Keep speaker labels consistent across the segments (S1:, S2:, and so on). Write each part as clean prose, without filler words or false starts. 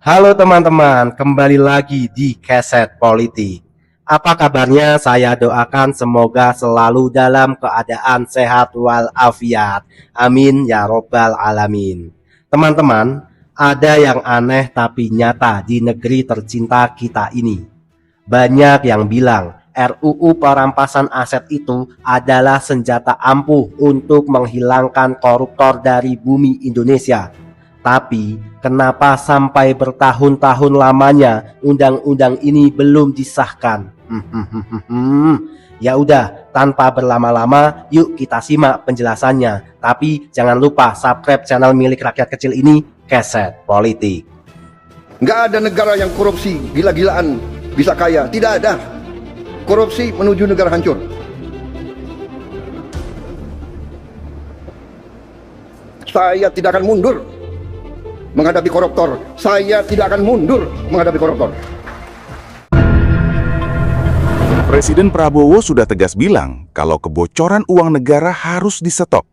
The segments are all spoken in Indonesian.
S1: Halo teman-teman, kembali lagi di Keset Politik. Apa kabarnya? Saya doakan semoga selalu dalam keadaan sehat walafiat. Amin ya robbal alamin. Teman-teman, ada yang aneh tapi nyata di negeri tercinta kita ini. Banyak yang bilang RUU perampasan aset itu adalah senjata ampuh untuk menghilangkan koruptor dari bumi Indonesia. Tapi kenapa sampai bertahun-tahun lamanya undang-undang ini belum disahkan? Ya udah, tanpa berlama-lama, yuk kita simak penjelasannya. Tapi jangan lupa subscribe channel milik rakyat kecil ini, Keset Politik.
S2: Nggak ada negara yang korupsi gila-gilaan bisa kaya, tidak ada. Korupsi menuju negara hancur. Saya tidak akan mundur menghadapi koruptor. Saya tidak akan mundur menghadapi koruptor.
S3: Presiden Prabowo sudah tegas bilang kalau kebocoran uang negara harus di-stop.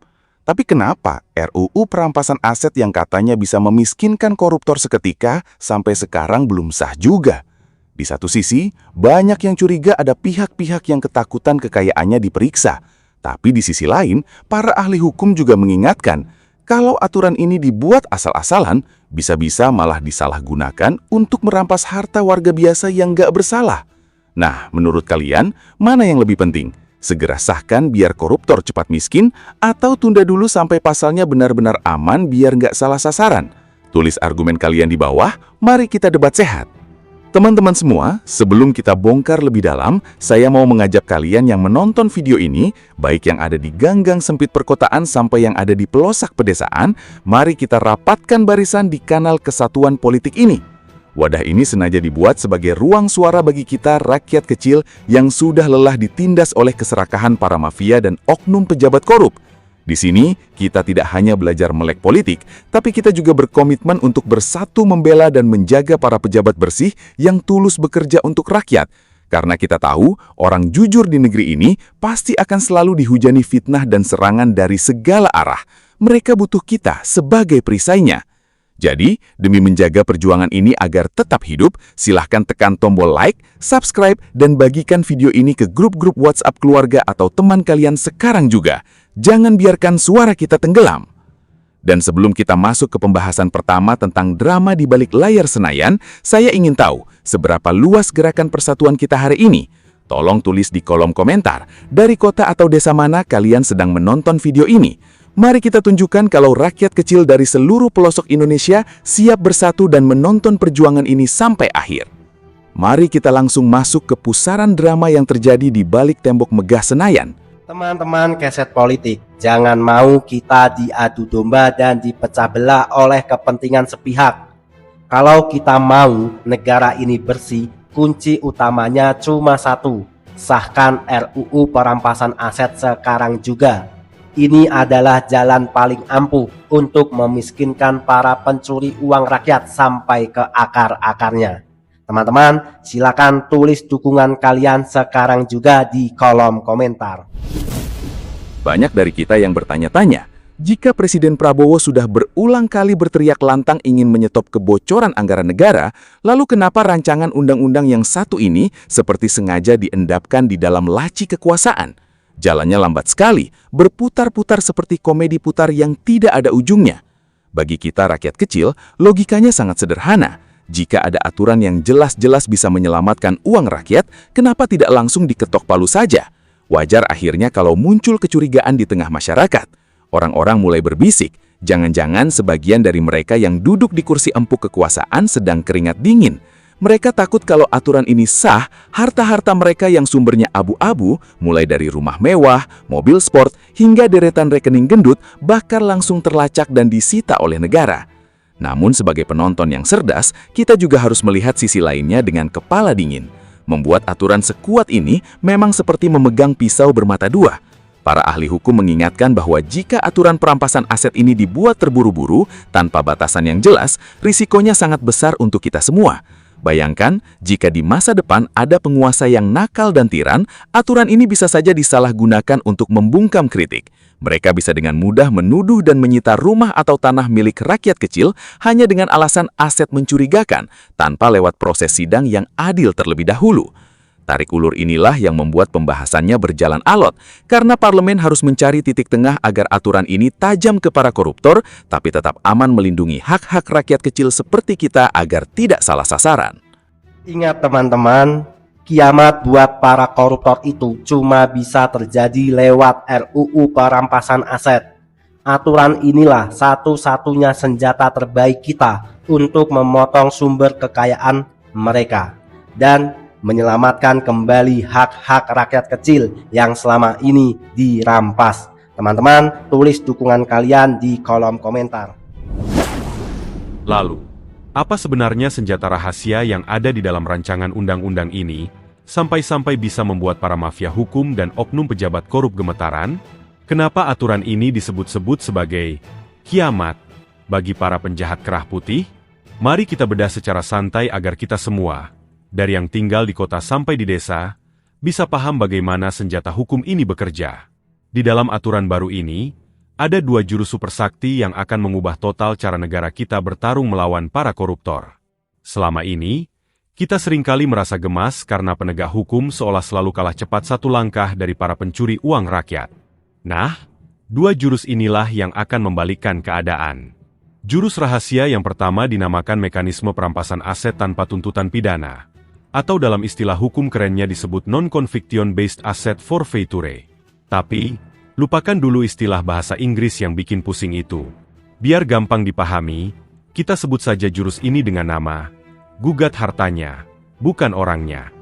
S3: Tapi kenapa RUU perampasan aset yang katanya bisa memiskinkan koruptor seketika sampai sekarang belum sah juga? Di satu sisi, banyak yang curiga ada pihak-pihak yang ketakutan kekayaannya diperiksa. Tapi di sisi lain, para ahli hukum juga mengingatkan kalau aturan ini dibuat asal-asalan, bisa-bisa malah disalahgunakan untuk merampas harta warga biasa yang nggak bersalah. Nah, menurut kalian, mana yang lebih penting? Segera sahkan biar koruptor cepat miskin, atau tunda dulu sampai pasalnya benar-benar aman biar nggak salah sasaran? Tulis argumen kalian di bawah, mari kita debat sehat. Teman-teman semua, sebelum kita bongkar lebih dalam, saya mau mengajak kalian yang menonton video ini, baik yang ada di gang-gang sempit perkotaan sampai yang ada di pelosok pedesaan, mari kita rapatkan barisan di kanal Kesatuan Politik ini. Wadah ini sengaja dibuat sebagai ruang suara bagi kita rakyat kecil yang sudah lelah ditindas oleh keserakahan para mafia dan oknum pejabat korup. Di sini, kita tidak hanya belajar melek politik, tapi kita juga berkomitmen untuk bersatu membela dan menjaga para pejabat bersih yang tulus bekerja untuk rakyat. Karena kita tahu, orang jujur di negeri ini pasti akan selalu dihujani fitnah dan serangan dari segala arah. Mereka butuh kita sebagai perisainya. Jadi, demi menjaga perjuangan ini agar tetap hidup, silahkan tekan tombol like, subscribe, dan bagikan video ini ke grup-grup WhatsApp keluarga atau teman kalian sekarang juga. Jangan biarkan suara kita tenggelam. Dan sebelum kita masuk ke pembahasan pertama tentang drama di balik layar Senayan, saya ingin tahu seberapa luas gerakan persatuan kita hari ini. Tolong tulis di kolom komentar, dari kota atau desa mana kalian sedang menonton video ini. Mari kita tunjukkan kalau rakyat kecil dari seluruh pelosok Indonesia siap bersatu dan menonton perjuangan ini sampai akhir. Mari kita langsung masuk ke pusaran drama yang terjadi di balik tembok megah Senayan.
S1: Teman-teman Keset Politik, jangan mau kita diadu domba dan dipecah belah oleh kepentingan sepihak. Kalau kita mau negara ini bersih, kunci utamanya cuma satu, sahkan RUU perampasan aset sekarang juga. Ini adalah jalan paling ampuh untuk memiskinkan para pencuri uang rakyat sampai ke akar-akarnya. Teman-teman, silakan tulis dukungan kalian sekarang juga di kolom komentar.
S3: Banyak dari kita yang bertanya-tanya, jika Presiden Prabowo sudah berulang kali berteriak lantang ingin menyetop kebocoran anggaran negara, lalu kenapa rancangan undang-undang yang satu ini seperti sengaja diendapkan di dalam laci kekuasaan? Jalannya lambat sekali, berputar-putar seperti komedi putar yang tidak ada ujungnya. Bagi kita rakyat kecil, logikanya sangat sederhana. Jika ada aturan yang jelas-jelas bisa menyelamatkan uang rakyat, kenapa tidak langsung diketok palu saja? Wajar akhirnya kalau muncul kecurigaan di tengah masyarakat. Orang-orang mulai berbisik, jangan-jangan sebagian dari mereka yang duduk di kursi empuk kekuasaan sedang keringat dingin. Mereka takut kalau aturan ini sah, harta-harta mereka yang sumbernya abu-abu, mulai dari rumah mewah, mobil sport, hingga deretan rekening gendut, bakal langsung terlacak dan disita oleh negara. Namun sebagai penonton yang cerdas, kita juga harus melihat sisi lainnya dengan kepala dingin. Membuat aturan sekuat ini memang seperti memegang pisau bermata dua. Para ahli hukum mengingatkan bahwa jika aturan perampasan aset ini dibuat terburu-buru, tanpa batasan yang jelas, risikonya sangat besar untuk kita semua. Bayangkan, jika di masa depan ada penguasa yang nakal dan tiran, aturan ini bisa saja disalahgunakan untuk membungkam kritik. Mereka bisa dengan mudah menuduh dan menyita rumah atau tanah milik rakyat kecil hanya dengan alasan aset mencurigakan, tanpa lewat proses sidang yang adil terlebih dahulu. Tarik ulur inilah yang membuat pembahasannya berjalan alot, karena parlemen harus mencari titik tengah agar aturan ini tajam ke para koruptor, tapi tetap aman melindungi hak-hak rakyat kecil seperti kita agar tidak salah sasaran.
S1: Ingat teman-teman, kiamat buat para koruptor itu cuma bisa terjadi lewat RUU perampasan aset. Aturan inilah satu-satunya senjata terbaik kita untuk memotong sumber kekayaan mereka dan menyelamatkan kembali hak-hak rakyat kecil yang selama ini dirampas. Teman-teman, tulis dukungan kalian di kolom komentar.
S4: Lalu, apa sebenarnya senjata rahasia yang ada di dalam rancangan undang-undang ini, sampai-sampai bisa membuat para mafia hukum dan oknum pejabat korup gemetaran? Kenapa aturan ini disebut-sebut sebagai kiamat bagi para penjahat kerah putih? Mari kita bedah secara santai agar kita semua, dari yang tinggal di kota sampai di desa, bisa paham bagaimana senjata hukum ini bekerja. Di dalam aturan baru ini, ada 2 jurus super sakti yang akan mengubah total cara negara kita bertarung melawan para koruptor. Selama ini, kita seringkali merasa gemas karena penegak hukum seolah selalu kalah cepat satu langkah dari para pencuri uang rakyat. Nah, 2 jurus inilah yang akan membalikkan keadaan. Jurus rahasia yang pertama dinamakan mekanisme perampasan aset tanpa tuntutan pidana, atau dalam istilah hukum kerennya disebut non-conviction based asset forfeiture. Tapi, lupakan dulu istilah bahasa Inggris yang bikin pusing itu. Biar gampang dipahami, kita sebut saja jurus ini dengan nama gugat hartanya, bukan orangnya.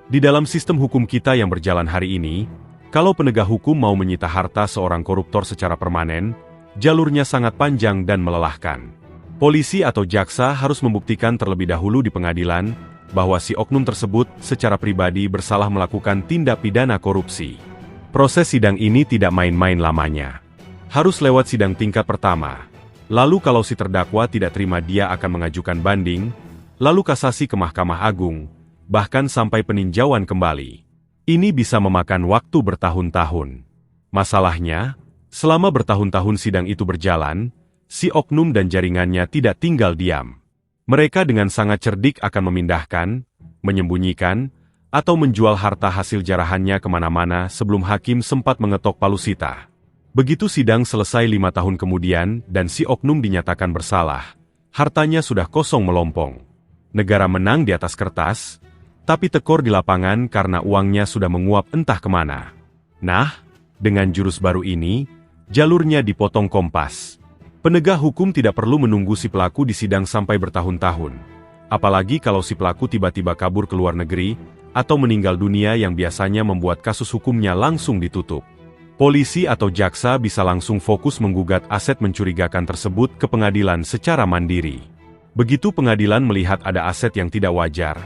S4: Di dalam sistem hukum kita yang berjalan hari ini, kalau penegak hukum mau menyita harta seorang koruptor secara permanen, jalurnya sangat panjang dan melelahkan. Polisi atau jaksa harus membuktikan terlebih dahulu di pengadilan bahwa si oknum tersebut secara pribadi bersalah melakukan tindak pidana korupsi. Proses sidang ini tidak main-main lamanya. Harus lewat sidang tingkat pertama. Lalu kalau si terdakwa tidak terima, dia akan mengajukan banding, lalu kasasi ke Mahkamah Agung, bahkan sampai peninjauan kembali. Ini bisa memakan waktu bertahun-tahun. Masalahnya, selama bertahun-tahun sidang itu berjalan, si oknum dan jaringannya tidak tinggal diam. Mereka dengan sangat cerdik akan memindahkan, menyembunyikan, atau menjual harta hasil jarahannya kemana-mana sebelum hakim sempat mengetok palu sita. Begitu sidang selesai 5 tahun kemudian dan si oknum dinyatakan bersalah, hartanya sudah kosong melompong. Negara menang di atas kertas, tapi tekor di lapangan karena uangnya sudah menguap entah kemana. Nah, dengan jurus baru ini, jalurnya dipotong kompas. Penegak hukum tidak perlu menunggu si pelaku di sidang sampai bertahun-tahun. Apalagi kalau si pelaku tiba-tiba kabur ke luar negeri, atau meninggal dunia yang biasanya membuat kasus hukumnya langsung ditutup. Polisi atau jaksa bisa langsung fokus menggugat aset mencurigakan tersebut ke pengadilan secara mandiri. Begitu pengadilan melihat ada aset yang tidak wajar,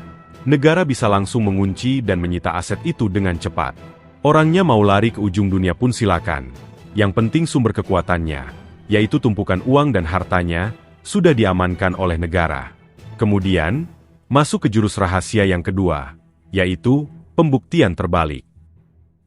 S4: negara bisa langsung mengunci dan menyita aset itu dengan cepat. Orangnya mau lari ke ujung dunia pun silakan. Yang penting sumber kekuatannya, yaitu tumpukan uang dan hartanya, sudah diamankan oleh negara. Kemudian, masuk ke jurus rahasia yang kedua, yaitu pembuktian terbalik.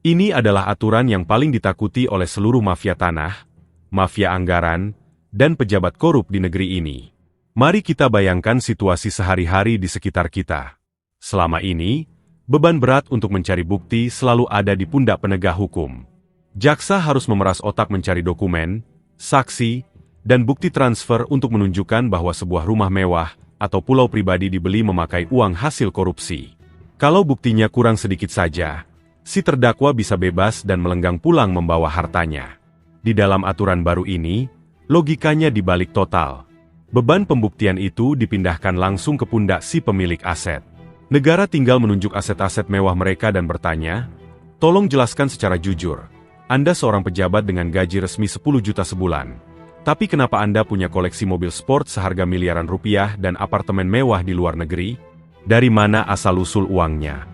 S4: Ini adalah aturan yang paling ditakuti oleh seluruh mafia tanah, mafia anggaran, dan pejabat korup di negeri ini. Mari kita bayangkan situasi sehari-hari di sekitar kita. Selama ini, beban berat untuk mencari bukti selalu ada di pundak penegak hukum. Jaksa harus memeras otak mencari dokumen, saksi, dan bukti transfer untuk menunjukkan bahwa sebuah rumah mewah atau pulau pribadi dibeli memakai uang hasil korupsi. Kalau buktinya kurang sedikit saja, si terdakwa bisa bebas dan melenggang pulang membawa hartanya. Di dalam aturan baru ini, logikanya dibalik total. Beban pembuktian itu dipindahkan langsung ke pundak si pemilik aset. Negara tinggal menunjuk aset-aset mewah mereka dan bertanya, "Tolong jelaskan secara jujur. Anda seorang pejabat dengan gaji resmi 10 juta sebulan. Tapi kenapa Anda punya koleksi mobil sport seharga miliaran rupiah dan apartemen mewah di luar negeri? Dari mana asal-usul uangnya?"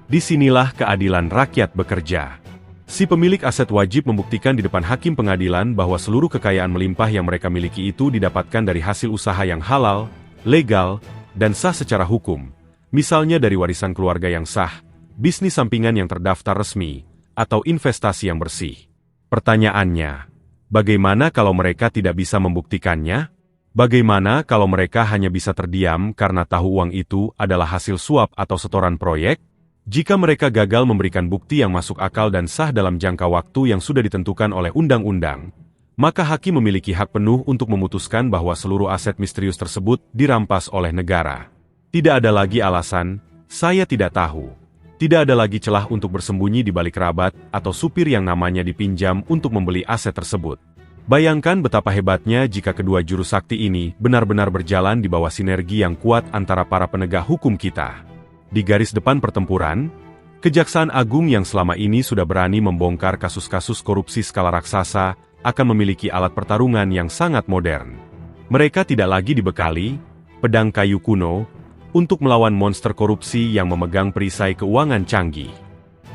S4: Disinilah keadilan rakyat bekerja. Si pemilik aset wajib membuktikan di depan hakim pengadilan bahwa seluruh kekayaan melimpah yang mereka miliki itu didapatkan dari hasil usaha yang halal, legal, dan sah secara hukum, misalnya dari warisan keluarga yang sah, bisnis sampingan yang terdaftar resmi, atau investasi yang bersih. Pertanyaannya, bagaimana kalau mereka tidak bisa membuktikannya? Bagaimana kalau mereka hanya bisa terdiam karena tahu uang itu adalah hasil suap atau setoran proyek? Jika mereka gagal memberikan bukti yang masuk akal dan sah dalam jangka waktu yang sudah ditentukan oleh undang-undang, maka hakim memiliki hak penuh untuk memutuskan bahwa seluruh aset misterius tersebut dirampas oleh negara. Tidak ada lagi alasan, "Saya tidak tahu." Tidak ada lagi celah untuk bersembunyi di balik kerabat atau supir yang namanya dipinjam untuk membeli aset tersebut. Bayangkan betapa hebatnya jika kedua juru sakti ini benar-benar berjalan di bawah sinergi yang kuat antara para penegak hukum kita. Di garis depan pertempuran, Kejaksaan Agung yang selama ini sudah berani membongkar kasus-kasus korupsi skala raksasa akan memiliki alat pertarungan yang sangat modern. Mereka tidak lagi dibekali pedang kayu kuno untuk melawan monster korupsi yang memegang perisai keuangan canggih.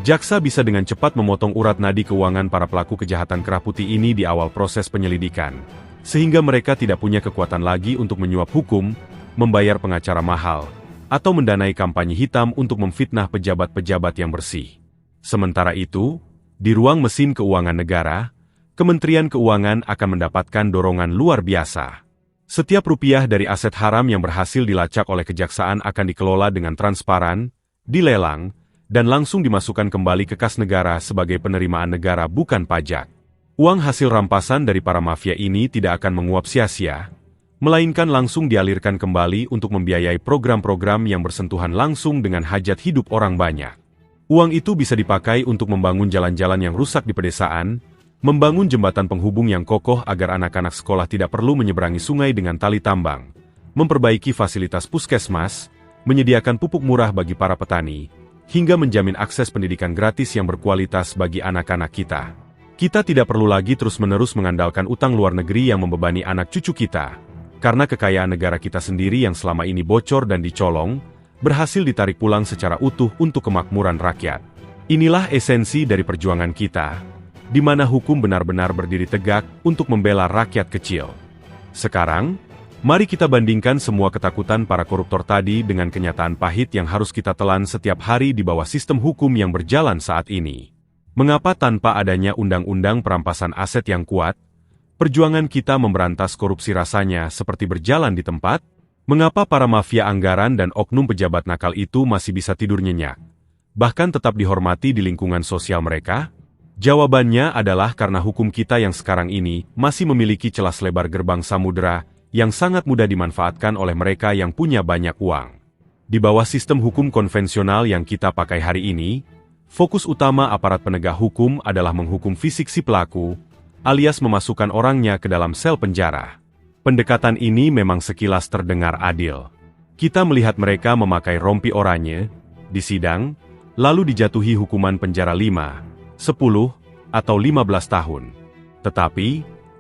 S4: Jaksa bisa dengan cepat memotong urat nadi keuangan para pelaku kejahatan kerah putih ini di awal proses penyelidikan, sehingga mereka tidak punya kekuatan lagi untuk menyuap hukum, membayar pengacara mahal, atau mendanai kampanye hitam untuk memfitnah pejabat-pejabat yang bersih. Sementara itu, di ruang mesin keuangan negara, Kementerian Keuangan akan mendapatkan dorongan luar biasa. Setiap rupiah dari aset haram yang berhasil dilacak oleh kejaksaan akan dikelola dengan transparan, dilelang, dan langsung dimasukkan kembali ke kas negara sebagai penerimaan negara bukan pajak. Uang hasil rampasan dari para mafia ini tidak akan menguap sia-sia, melainkan langsung dialirkan kembali untuk membiayai program-program yang bersentuhan langsung dengan hajat hidup orang banyak. Uang itu bisa dipakai untuk membangun jalan-jalan yang rusak di pedesaan, membangun jembatan penghubung yang kokoh agar anak-anak sekolah tidak perlu menyeberangi sungai dengan tali tambang, memperbaiki fasilitas puskesmas, menyediakan pupuk murah bagi para petani, hingga menjamin akses pendidikan gratis yang berkualitas bagi anak-anak kita. Kita tidak perlu lagi terus-menerus mengandalkan utang luar negeri yang membebani anak cucu kita, karena kekayaan negara kita sendiri yang selama ini bocor dan dicolong, berhasil ditarik pulang secara utuh untuk kemakmuran rakyat. Inilah esensi dari perjuangan kita, di mana hukum benar-benar berdiri tegak untuk membela rakyat kecil. Sekarang, mari kita bandingkan semua ketakutan para koruptor tadi dengan kenyataan pahit yang harus kita telan setiap hari di bawah sistem hukum yang berjalan saat ini. Mengapa tanpa adanya undang-undang perampasan aset yang kuat, perjuangan kita memberantas korupsi rasanya seperti berjalan di tempat? Mengapa para mafia anggaran dan oknum pejabat nakal itu masih bisa tidur nyenyak, bahkan tetap dihormati di lingkungan sosial mereka? Jawabannya adalah karena hukum kita yang sekarang ini masih memiliki celah selebar gerbang samudera yang sangat mudah dimanfaatkan oleh mereka yang punya banyak uang. Di bawah sistem hukum konvensional yang kita pakai hari ini, fokus utama aparat penegak hukum adalah menghukum fisik si pelaku, alias memasukkan orangnya ke dalam sel penjara. Pendekatan ini memang sekilas terdengar adil. Kita melihat mereka memakai rompi oranye, disidang, lalu dijatuhi hukuman penjara 5, 10, atau 15 tahun. Tetapi,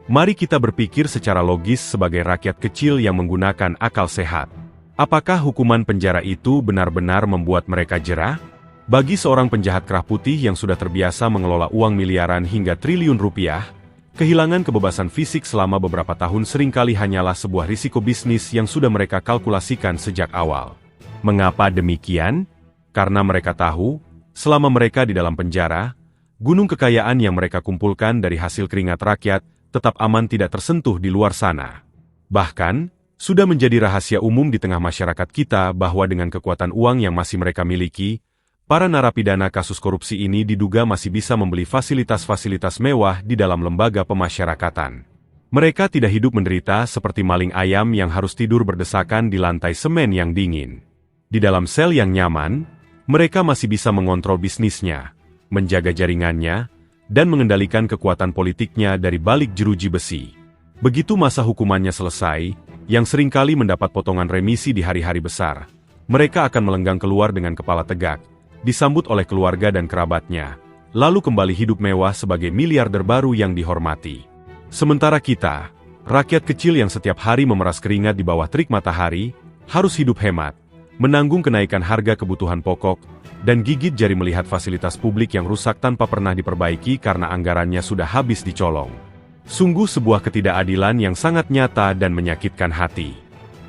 S4: mari kita berpikir secara logis sebagai rakyat kecil yang menggunakan akal sehat. Apakah hukuman penjara itu benar-benar membuat mereka jera? Bagi seorang penjahat kerah putih yang sudah terbiasa mengelola uang miliaran hingga triliun rupiah, kehilangan kebebasan fisik selama beberapa tahun seringkali hanyalah sebuah risiko bisnis yang sudah mereka kalkulasikan sejak awal. Mengapa demikian? Karena mereka tahu, selama mereka di dalam penjara, gunung kekayaan yang mereka kumpulkan dari hasil keringat rakyat tetap aman tidak tersentuh di luar sana. Bahkan, sudah menjadi rahasia umum di tengah masyarakat kita bahwa dengan kekuatan uang yang masih mereka miliki, para narapidana kasus korupsi ini diduga masih bisa membeli fasilitas-fasilitas mewah di dalam lembaga pemasyarakatan. Mereka tidak hidup menderita seperti maling ayam yang harus tidur berdesakan di lantai semen yang dingin. Di dalam sel yang nyaman, mereka masih bisa mengontrol bisnisnya, menjaga jaringannya, dan mengendalikan kekuatan politiknya dari balik jeruji besi. Begitu masa hukumannya selesai, yang seringkali mendapat potongan remisi di hari-hari besar, mereka akan melenggang keluar dengan kepala tegak, disambut oleh keluarga dan kerabatnya, lalu kembali hidup mewah sebagai miliarder baru yang dihormati. Sementara kita, rakyat kecil yang setiap hari memeras keringat di bawah terik matahari, harus hidup hemat, menanggung kenaikan harga kebutuhan pokok, dan gigit jari melihat fasilitas publik yang rusak tanpa pernah diperbaiki karena anggarannya sudah habis dicolong. Sungguh sebuah ketidakadilan yang sangat nyata dan menyakitkan hati.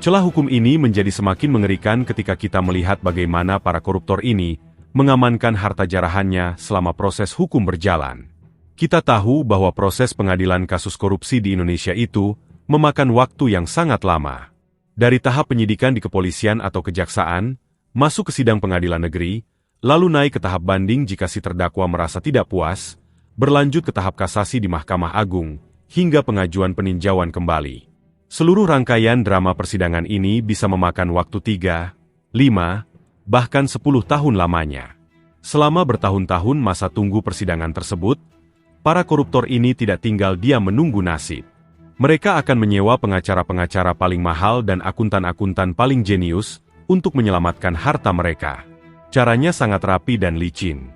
S4: Celah hukum ini menjadi semakin mengerikan ketika kita melihat bagaimana para koruptor ini mengamankan harta jarahannya selama proses hukum berjalan. Kita tahu bahwa proses pengadilan kasus korupsi di Indonesia itu memakan waktu yang sangat lama. Dari tahap penyidikan di kepolisian atau kejaksaan, masuk ke sidang pengadilan negeri, lalu naik ke tahap banding jika si terdakwa merasa tidak puas, berlanjut ke tahap kasasi di Mahkamah Agung, hingga pengajuan peninjauan kembali. Seluruh rangkaian drama persidangan ini bisa memakan waktu 3, 5, bahkan 10 tahun lamanya. Selama bertahun-tahun masa tunggu persidangan tersebut, para koruptor ini tidak tinggal diam menunggu nasib. Mereka akan menyewa pengacara-pengacara paling mahal dan akuntan-akuntan paling jenius untuk menyelamatkan harta mereka. Caranya sangat rapi dan licin.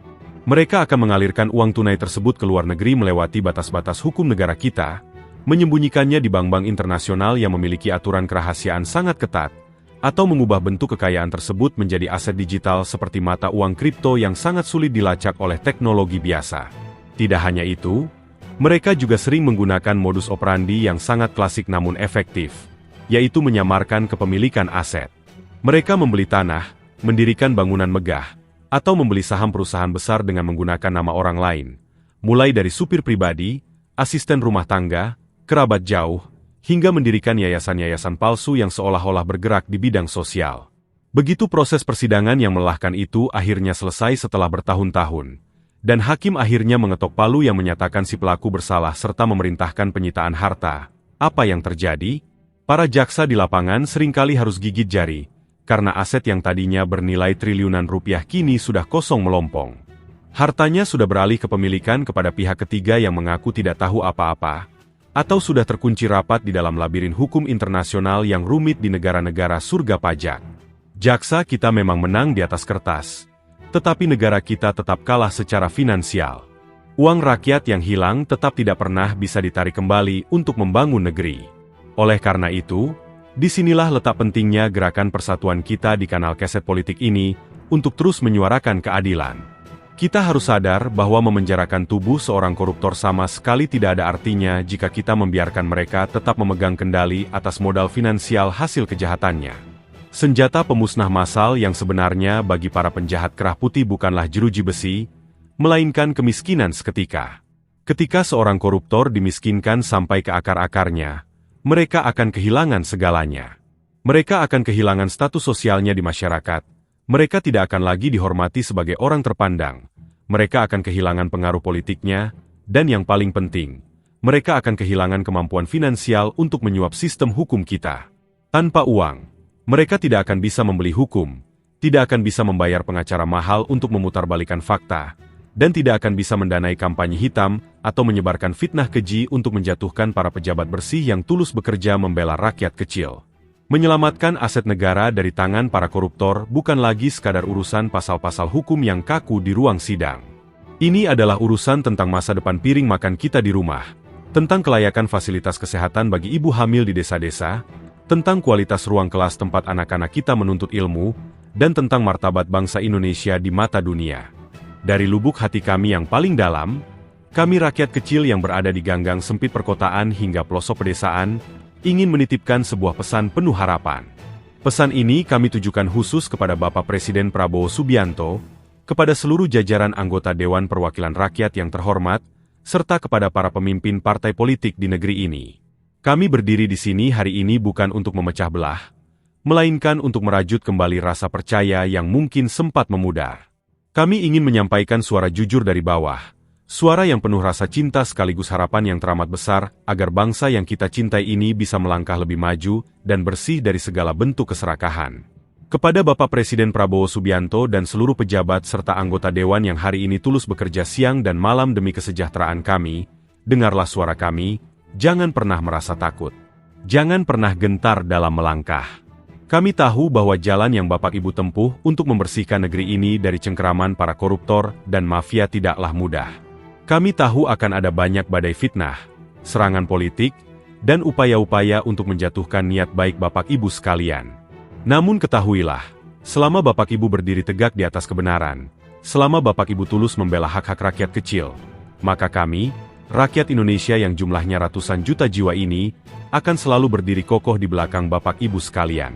S4: Mereka akan mengalirkan uang tunai tersebut ke luar negeri melewati batas-batas hukum negara kita, menyembunyikannya di bank-bank internasional yang memiliki aturan kerahasiaan sangat ketat, atau mengubah bentuk kekayaan tersebut menjadi aset digital seperti mata uang kripto yang sangat sulit dilacak oleh teknologi biasa. Tidak hanya itu, mereka juga sering menggunakan modus operandi yang sangat klasik namun efektif, yaitu menyamarkan kepemilikan aset. Mereka membeli tanah, mendirikan bangunan megah, atau membeli saham perusahaan besar dengan menggunakan nama orang lain, mulai dari supir pribadi, asisten rumah tangga, kerabat jauh, hingga mendirikan yayasan-yayasan palsu yang seolah-olah bergerak di bidang sosial. Begitu proses persidangan yang melelahkan itu akhirnya selesai setelah bertahun-tahun, dan hakim akhirnya mengetok palu yang menyatakan si pelaku bersalah serta memerintahkan penyitaan harta. Apa yang terjadi? Para jaksa di lapangan seringkali harus gigit jari, karena aset yang tadinya bernilai triliunan rupiah kini sudah kosong melompong. Hartanya sudah beralih kepemilikan kepada pihak ketiga yang mengaku tidak tahu apa-apa, atau sudah terkunci rapat di dalam labirin hukum internasional yang rumit di negara-negara surga pajak. Jaksa kita memang menang di atas kertas, tetapi negara kita tetap kalah secara finansial. Uang rakyat yang hilang tetap tidak pernah bisa ditarik kembali untuk membangun negeri. Oleh karena itu, disinilah letak pentingnya gerakan persatuan kita di kanal Keset Politik ini untuk terus menyuarakan keadilan. Kita harus sadar bahwa memenjarakan tubuh seorang koruptor sama sekali tidak ada artinya jika kita membiarkan mereka tetap memegang kendali atas modal finansial hasil kejahatannya. Senjata pemusnah massal yang sebenarnya bagi para penjahat kerah putih bukanlah jeruji besi, melainkan kemiskinan seketika. Ketika seorang koruptor dimiskinkan sampai ke akar-akarnya, mereka akan kehilangan segalanya. Mereka akan kehilangan status sosialnya di masyarakat. Mereka tidak akan lagi dihormati sebagai orang terpandang. Mereka akan kehilangan pengaruh politiknya, dan yang paling penting, mereka akan kehilangan kemampuan finansial untuk menyuap sistem hukum kita. Tanpa uang, mereka tidak akan bisa membeli hukum, tidak akan bisa membayar pengacara mahal untuk memutarbalikkan fakta, dan tidak akan bisa mendanai kampanye hitam atau menyebarkan fitnah keji untuk menjatuhkan para pejabat bersih yang tulus bekerja membela rakyat kecil. Menyelamatkan aset negara dari tangan para koruptor bukan lagi sekadar urusan pasal-pasal hukum yang kaku di ruang sidang. Ini adalah urusan tentang masa depan piring makan kita di rumah, tentang kelayakan fasilitas kesehatan bagi ibu hamil di desa-desa, tentang kualitas ruang kelas tempat anak-anak kita menuntut ilmu, dan tentang martabat bangsa Indonesia di mata dunia. Dari lubuk hati kami yang paling dalam, kami rakyat kecil yang berada di ganggang sempit perkotaan hingga pelosok pedesaan, ingin menitipkan sebuah pesan penuh harapan. Pesan ini kami tujukan khusus kepada Bapak Presiden Prabowo Subianto, kepada seluruh jajaran anggota Dewan Perwakilan Rakyat yang terhormat, serta kepada para pemimpin partai politik di negeri ini. Kami berdiri di sini hari ini bukan untuk memecah belah, melainkan untuk merajut kembali rasa percaya yang mungkin sempat memudar. Kami ingin menyampaikan suara jujur dari bawah, suara yang penuh rasa cinta sekaligus harapan yang teramat besar agar bangsa yang kita cintai ini bisa melangkah lebih maju dan bersih dari segala bentuk keserakahan. Kepada Bapak Presiden Prabowo Subianto dan seluruh pejabat serta anggota Dewan yang hari ini tulus bekerja siang dan malam demi kesejahteraan kami, dengarlah suara kami, jangan pernah merasa takut. Jangan pernah gentar dalam melangkah. Kami tahu bahwa jalan yang Bapak Ibu tempuh untuk membersihkan negeri ini dari cengkeraman para koruptor dan mafia tidaklah mudah. Kami tahu akan ada banyak badai fitnah, serangan politik, dan upaya-upaya untuk menjatuhkan niat baik Bapak Ibu sekalian. Namun ketahuilah, selama Bapak Ibu berdiri tegak di atas kebenaran, selama Bapak Ibu tulus membela hak-hak rakyat kecil, maka kami, rakyat Indonesia yang jumlahnya ratusan juta jiwa ini akan selalu berdiri kokoh di belakang Bapak Ibu sekalian.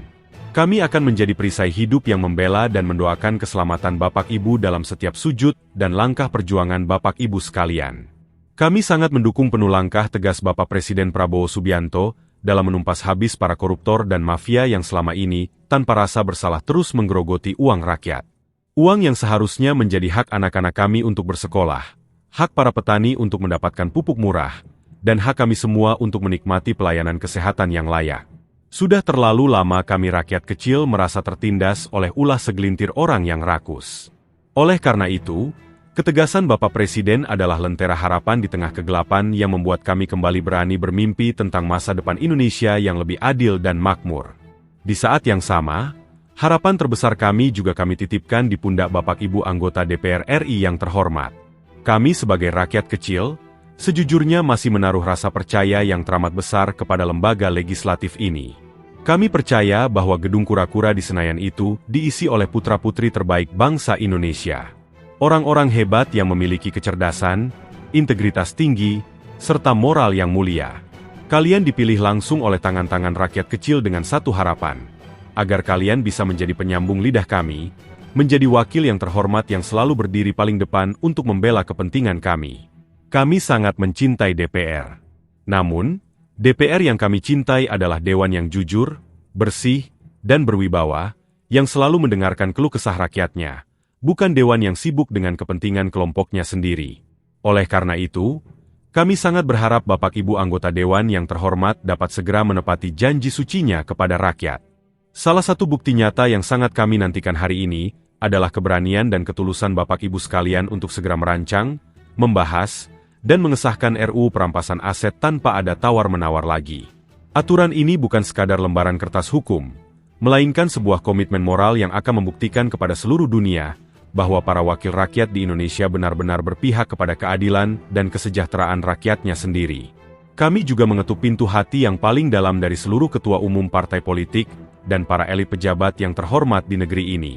S4: Kami akan menjadi perisai hidup yang membela dan mendoakan keselamatan Bapak Ibu dalam setiap sujud dan langkah perjuangan Bapak Ibu sekalian. Kami sangat mendukung penuh langkah tegas Bapak Presiden Prabowo Subianto dalam menumpas habis para koruptor dan mafia yang selama ini tanpa rasa bersalah terus menggerogoti uang rakyat. Uang yang seharusnya menjadi hak anak-anak kami untuk bersekolah, hak para petani untuk mendapatkan pupuk murah, dan hak kami semua untuk menikmati pelayanan kesehatan yang layak. Sudah terlalu lama kami rakyat kecil merasa tertindas oleh ulah segelintir orang yang rakus. Oleh karena itu, ketegasan Bapak Presiden adalah lentera harapan di tengah kegelapan yang membuat kami kembali berani bermimpi tentang masa depan Indonesia yang lebih adil dan makmur. Di saat yang sama, harapan terbesar kami juga kami titipkan di pundak Bapak Ibu anggota DPR RI yang terhormat. Kami sebagai rakyat kecil, sejujurnya masih menaruh rasa percaya yang teramat besar kepada lembaga legislatif ini. Kami percaya bahwa gedung kura-kura di Senayan itu diisi oleh putra-putri terbaik bangsa Indonesia. Orang-orang hebat yang memiliki kecerdasan, integritas tinggi, serta moral yang mulia. Kalian dipilih langsung oleh tangan-tangan rakyat kecil dengan satu harapan, agar kalian bisa menjadi penyambung lidah kami, menjadi wakil yang terhormat yang selalu berdiri paling depan untuk membela kepentingan kami. Kami sangat mencintai DPR. Namun, DPR yang kami cintai adalah dewan yang jujur, bersih, dan berwibawa, yang selalu mendengarkan keluh kesah rakyatnya, bukan dewan yang sibuk dengan kepentingan kelompoknya sendiri. Oleh karena itu, kami sangat berharap Bapak Ibu anggota dewan yang terhormat dapat segera menepati janji sucinya kepada rakyat. Salah satu bukti nyata yang sangat kami nantikan hari ini adalah keberanian dan ketulusan Bapak Ibu sekalian untuk segera merancang, membahas, dan mengesahkan RUU perampasan aset tanpa ada tawar-menawar lagi. Aturan ini bukan sekadar lembaran kertas hukum, melainkan sebuah komitmen moral yang akan membuktikan kepada seluruh dunia bahwa para wakil rakyat di Indonesia benar-benar berpihak kepada keadilan dan kesejahteraan rakyatnya sendiri. Kami juga mengetuk pintu hati yang paling dalam dari seluruh ketua umum partai politik dan para elit pejabat yang terhormat di negeri ini.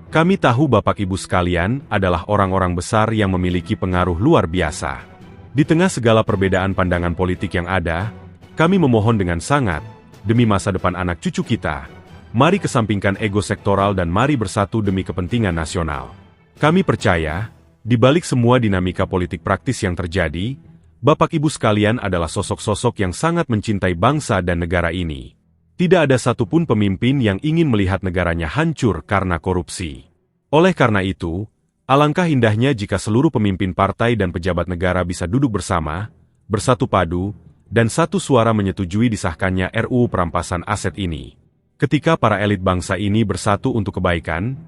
S4: Kami tahu Bapak Ibu sekalian adalah orang-orang besar yang memiliki pengaruh luar biasa. Di tengah segala perbedaan pandangan politik yang ada, kami memohon dengan sangat, demi masa depan anak cucu kita, mari kesampingkan ego sektoral dan mari bersatu demi kepentingan nasional. Kami percaya, di balik semua dinamika politik praktis yang terjadi, Bapak Ibu sekalian adalah sosok-sosok yang sangat mencintai bangsa dan negara ini. Tidak ada satupun pemimpin yang ingin melihat negaranya hancur karena korupsi. Oleh karena itu, alangkah indahnya jika seluruh pemimpin partai dan pejabat negara bisa duduk bersama, bersatu padu, dan satu suara menyetujui disahkannya RUU perampasan aset ini. Ketika para elit bangsa ini bersatu untuk kebaikan,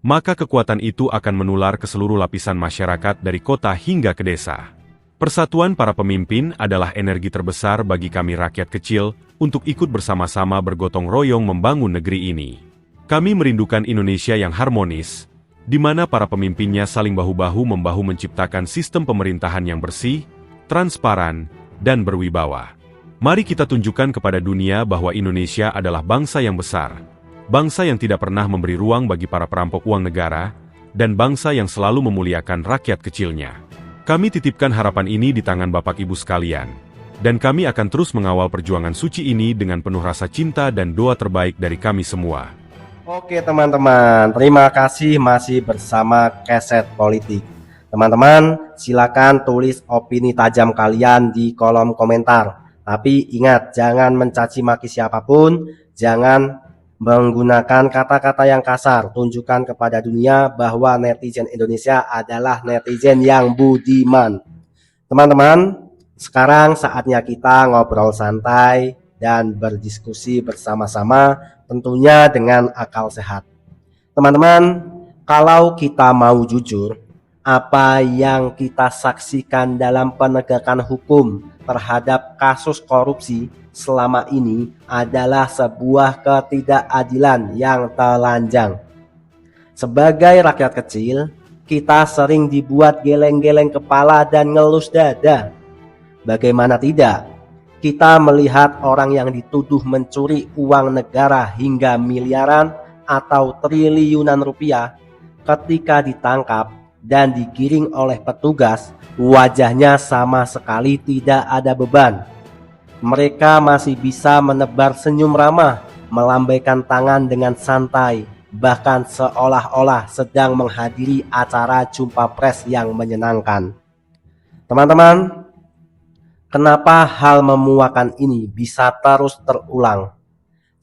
S4: maka kekuatan itu akan menular ke seluruh lapisan masyarakat dari kota hingga ke desa. Persatuan para pemimpin adalah energi terbesar bagi kami rakyat kecil untuk ikut bersama-sama bergotong royong membangun negeri ini. Kami merindukan Indonesia yang harmonis, di mana para pemimpinnya saling bahu-bahu membahu menciptakan sistem pemerintahan yang bersih, transparan, dan berwibawa. Mari kita tunjukkan kepada dunia bahwa Indonesia adalah bangsa yang besar, bangsa yang tidak pernah memberi ruang bagi para perampok uang negara, dan bangsa yang selalu memuliakan rakyat kecilnya. Kami titipkan harapan ini di tangan Bapak Ibu sekalian, dan kami akan terus mengawal perjuangan suci ini dengan penuh rasa cinta dan doa terbaik dari kami semua.
S1: Oke teman-teman, terima kasih masih bersama Keset Politik. Teman-teman, silakan tulis opini tajam kalian di kolom komentar. Tapi ingat, jangan mencaci maki siapapun, jangan menggunakan kata-kata yang kasar. Tunjukkan kepada dunia bahwa netizen Indonesia adalah netizen yang budiman. Teman-teman, sekarang saatnya kita ngobrol santai dan berdiskusi bersama-sama, tentunya dengan akal sehat. Teman-teman, kalau kita mau jujur, apa yang kita saksikan dalam penegakan hukum terhadap kasus korupsi selama ini adalah sebuah ketidakadilan yang telanjang. Sebagai rakyat kecil, kita sering dibuat geleng-geleng kepala dan ngelus dada. Bagaimana tidak? Kita melihat orang yang dituduh mencuri uang negara hingga miliaran atau triliunan rupiah, ketika ditangkap dan digiring oleh petugas, wajahnya sama sekali tidak ada beban. Mereka masih bisa menebar senyum ramah, melambaikan tangan dengan santai, bahkan seolah-olah sedang menghadiri acara jumpa pers yang menyenangkan. Teman-teman, kenapa hal memuakan ini bisa terus terulang?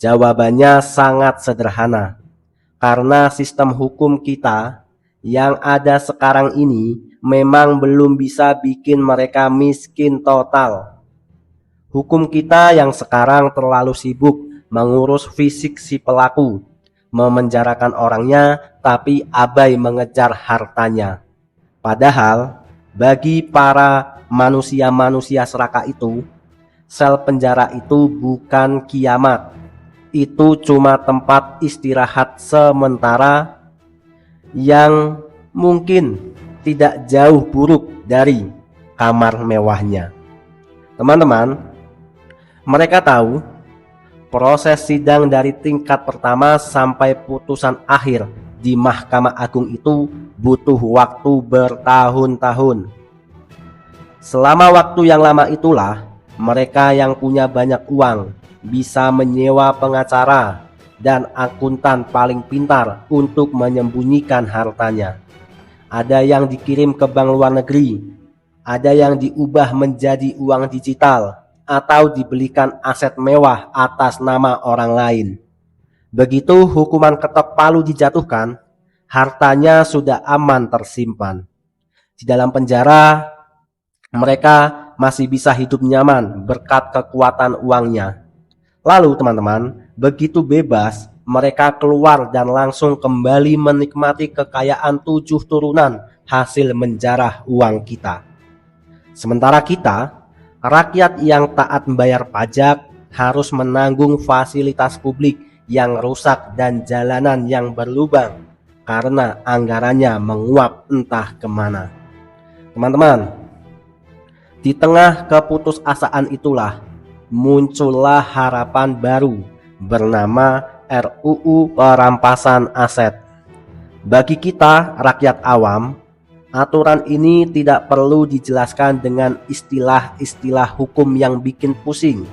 S1: Jawabannya sangat sederhana. Karena sistem hukum kita yang ada sekarang ini memang belum bisa bikin mereka miskin total. Hukum kita yang sekarang terlalu sibuk mengurus fisik si pelaku, memenjarakan orangnya tapi abai mengejar hartanya. Padahal bagi para manusia-manusia serakah itu, sel penjara itu bukan kiamat. Itu cuma tempat istirahat sementara yang mungkin tidak jauh buruk dari kamar mewahnya. Teman-teman, mereka tahu proses sidang dari tingkat pertama sampai putusan akhir di Mahkamah Agung itu butuh waktu bertahun-tahun. Selama waktu yang lama itulah, mereka yang punya banyak uang bisa menyewa pengacara dan akuntan paling pintar untuk menyembunyikan hartanya. Ada yang dikirim ke bank luar negeri, ada yang diubah menjadi uang digital, atau dibelikan aset mewah atas nama orang lain. Begitu hukuman ketok palu dijatuhkan, hartanya sudah aman tersimpan. Di dalam penjara, mereka masih bisa hidup nyaman berkat kekuatan uangnya. Lalu teman-teman, begitu bebas, mereka keluar dan langsung kembali menikmati kekayaan 7 turunan hasil menjarah uang kita. Sementara kita, rakyat yang taat membayar pajak, harus menanggung fasilitas publik yang rusak dan jalanan yang berlubang karena anggarannya menguap entah kemana. Teman-teman, di tengah keputusasaan itulah muncullah harapan baru bernama RUU Perampasan Aset. Bagi kita rakyat awam, aturan ini tidak perlu dijelaskan dengan istilah-istilah hukum yang bikin pusing.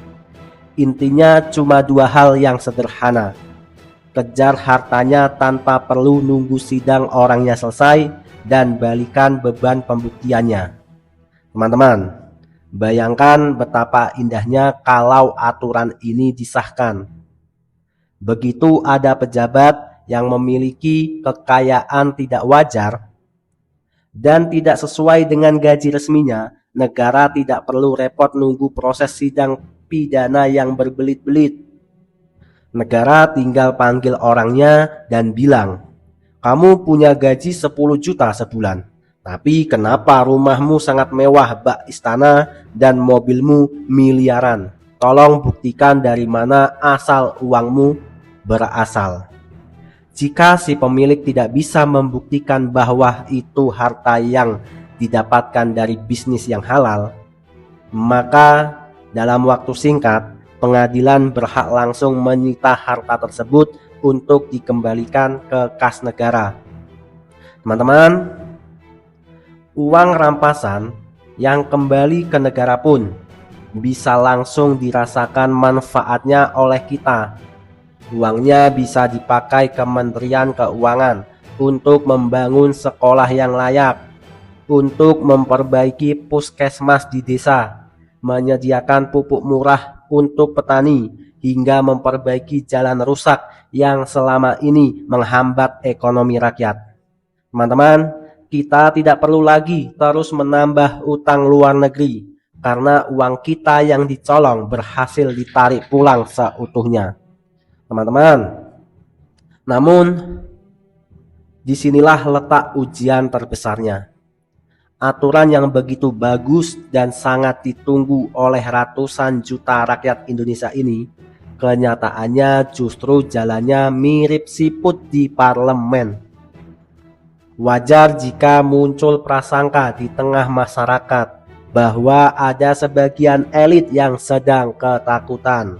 S1: Intinya cuma 2 hal yang sederhana. Kejar hartanya tanpa perlu nunggu sidang orangnya selesai dan balikan beban pembuktiannya. Teman-teman, bayangkan betapa indahnya kalau aturan ini disahkan. Begitu ada pejabat yang memiliki kekayaan tidak wajar dan tidak sesuai dengan gaji resminya, negara tidak perlu repot nunggu proses sidang pidana yang berbelit-belit. Negara tinggal panggil orangnya dan bilang, "Kamu punya gaji 10 juta sebulan, tapi kenapa rumahmu sangat mewah bak istana dan mobilmu miliaran? Tolong buktikan dari mana asal uangmu berasal." Jika si pemilik tidak bisa membuktikan bahwa itu harta yang didapatkan dari bisnis yang halal, maka dalam waktu singkat pengadilan berhak langsung menyita harta tersebut untuk dikembalikan ke kas negara. Teman-teman, uang rampasan yang kembali ke negara pun bisa langsung dirasakan manfaatnya oleh kita. Uangnya bisa dipakai Kementerian Keuangan untuk membangun sekolah yang layak, untuk memperbaiki puskesmas di desa, menyediakan pupuk murah untuk petani, hingga memperbaiki jalan rusak yang selama ini menghambat ekonomi rakyat. Teman-teman, kita tidak perlu lagi terus menambah utang luar negeri karena uang kita yang dicolong berhasil ditarik pulang seutuhnya. Teman-teman, namun disinilah letak ujian terbesarnya. Aturan yang begitu bagus dan sangat ditunggu oleh ratusan juta rakyat Indonesia ini, kenyataannya justru jalannya mirip siput di parlemen. Wajar jika muncul prasangka di tengah masyarakat bahwa ada sebagian elit yang sedang ketakutan.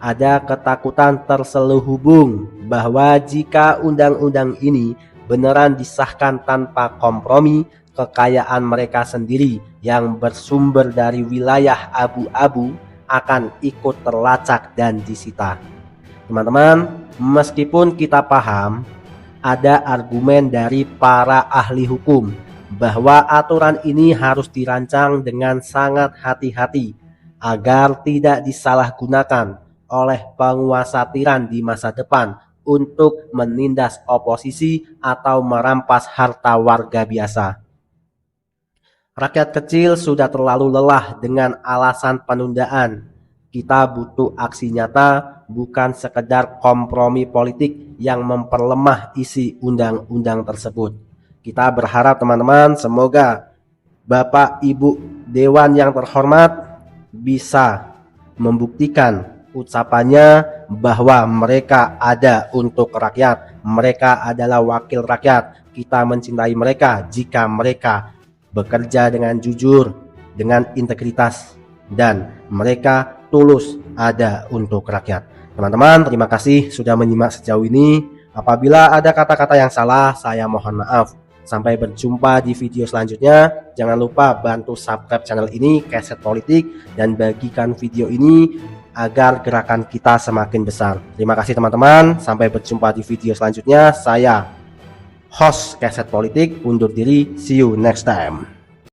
S1: Ada ketakutan terselubung bahwa jika undang-undang ini beneran disahkan tanpa kompromi, kekayaan mereka sendiri yang bersumber dari wilayah abu-abu akan ikut terlacak dan disita. Teman-teman, meskipun kita paham ada argumen dari para ahli hukum bahwa aturan ini harus dirancang dengan sangat hati-hati agar tidak disalahgunakan oleh penguasa tiran di masa depan untuk menindas oposisi atau merampas harta warga biasa. Rakyat kecil sudah terlalu lelah dengan alasan penundaan. Kita butuh aksi nyata, bukan sekedar kompromi politik yang memperlemah isi undang-undang tersebut. Kita berharap teman-teman, semoga Bapak Ibu Dewan yang terhormat bisa membuktikan ucapannya bahwa mereka ada untuk rakyat, mereka adalah wakil rakyat. Kita mencintai mereka jika mereka bekerja dengan jujur, dengan integritas, dan mereka tulus ada untuk rakyat. Teman-teman, terima kasih sudah menyimak sejauh ini. Apabila ada kata-kata yang salah, saya mohon maaf. Sampai berjumpa di video selanjutnya. Jangan lupa bantu subscribe channel ini, Keset Politik, dan bagikan video ini agar gerakan kita semakin besar. Terima kasih teman-teman. Sampai berjumpa di video selanjutnya. Saya host Keset Politik undur diri. See you next time.